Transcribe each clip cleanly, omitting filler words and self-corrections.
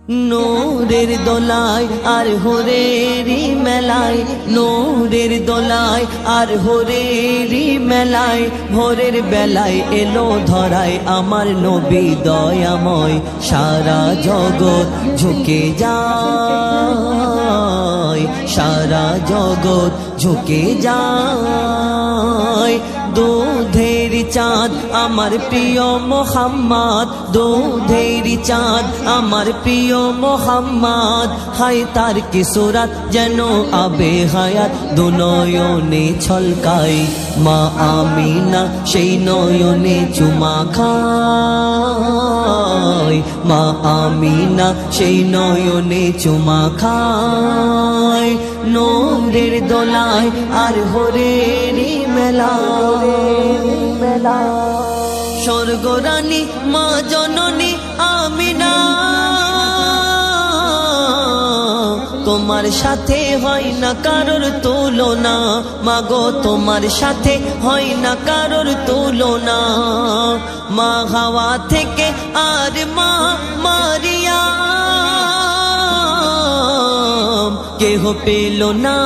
নূরের দোলায় আর হুরেরি মেলায়, নূরের দোলায় আর হুরেরি মেলায়, ভোরের বেলায় এলো ধরায় আমার নবী দয়াময়। সারা জগৎ ঝুঁকে যায়, সারা জগৎ ঝুঁকে যায়। দুধের চাঁদ আমার প্রিয় মোহাম্মদ, দুধের চাঁদ আমার প্রিয় মোহাম্মদ। হায় তার কি সুরাত যেন আবে হায়াত দুনয়নে ছলকায়। মা আমিনা সেই নয়নে চুমা খায়, মা আমিনা সেই নয়নে চুমা খায়। নূরের দোলায় আর হুরেরি মেলায়, স্বর্গরানী মা জননী আমিনা, তোমার সাথে হয় না কারোর তুলনা। মাগো তোমার সাথে হয় না কারোর তুলনা। মা হাওয়া থেকে আর মা মারিয়া কেহ পেল না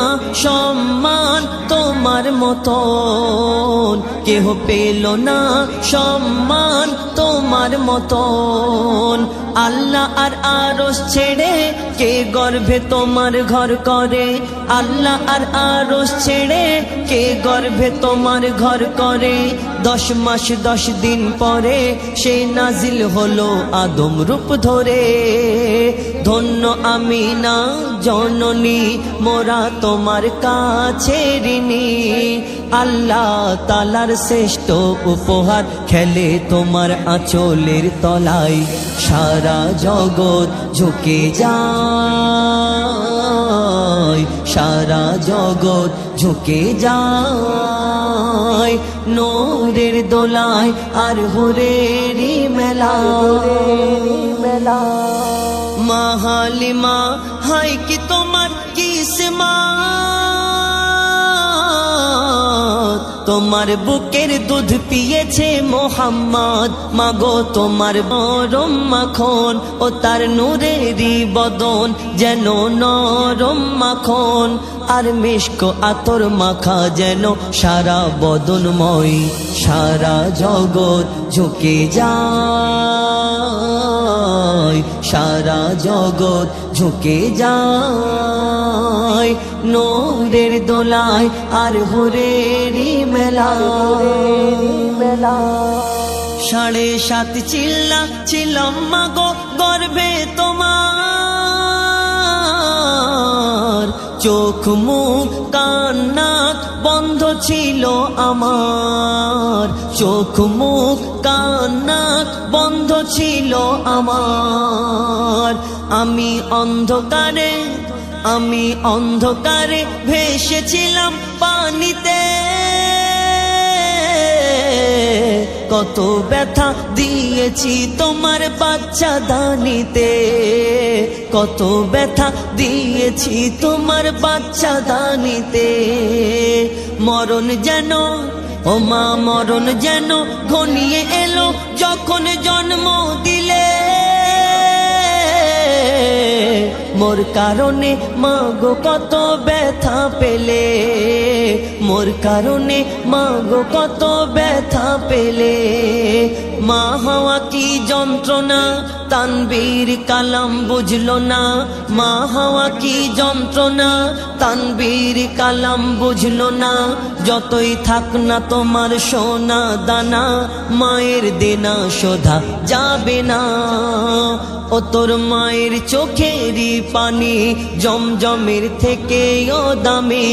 সম্মান তোমার মতন, কেহ পেল না সম্মান তোমার মতন। আল্লাহ আর আরশ ছেড়ে কে গর্ভে তোমার ঘর করে, আল্লাহ আর আরশ ছেড়ে কে গর্ভে তোমার ঘর করে। 10 মাস 10 দিন পরে সে নাজিল হলো আদম রূপ ধরে। ধন্য আমিনা জননী মোরা তোমার কাছে ঋণী। আল্লাহ তালার শ্রেষ্ঠ উপহার খেলে তোমার আঁচলের তলায়। সারা জগৎ ঝুঁকে যায়, সারা জগৎ ঝুঁকে যায়। নূরের দোলায় আর হুরেরি মেলায়। মা হালিমা হায় কি তোমার কিসমত, তোমার বুকের দুধ পিয়েছে মোহাম্মদ। মাগো তোমার নরম মাখন ও তার নূরেরি বদন যেন নরম মাখন। আর মিশক আতর মাখা যেন সারা বদনময়। সারা জগৎ ঝুঁকে যায়, সারা জগৎ ঝুঁকে যায়। নূরের দোলায় আর হুরেরি মেলায়। 7.5 চিল্লা ছিলাম মাগো গর্ভে তোমার। চোখ মুখ কান নাক বন্ধ ছিল আমার, চোখ মুখ কান নাক বন্ধ ছিল আমার। আমি অন্ধকারে ভেসেছিলাম পানিতে। কত ব্যথা দিয়েছি তোমার বাচ্চা দানিতে, কত ব্যথা দিয়েছি তোমার বাচ্চা দানিতে। মরণ যেন ও মা মরণ যেন ঘনিয়ে এলো যখন জন্ম দিলে। মোর কারণে মাগো কত ব্যথা পেলে, মোর কারণে মাগো কত ব্যথা পেলে। মা হওয়া কি যন্ত্রণা তানবীর কালাম বুঝলো না, মা হওয়া কি যন্ত্রণা তানবীর কালাম বুঝলো না। যতই থাক না তোমার সোনা দানা, মায়ের দেনা শোধা যাবে না। ও তোর মায়ের চোখেরই পানি জমজমের থেকেও দামি।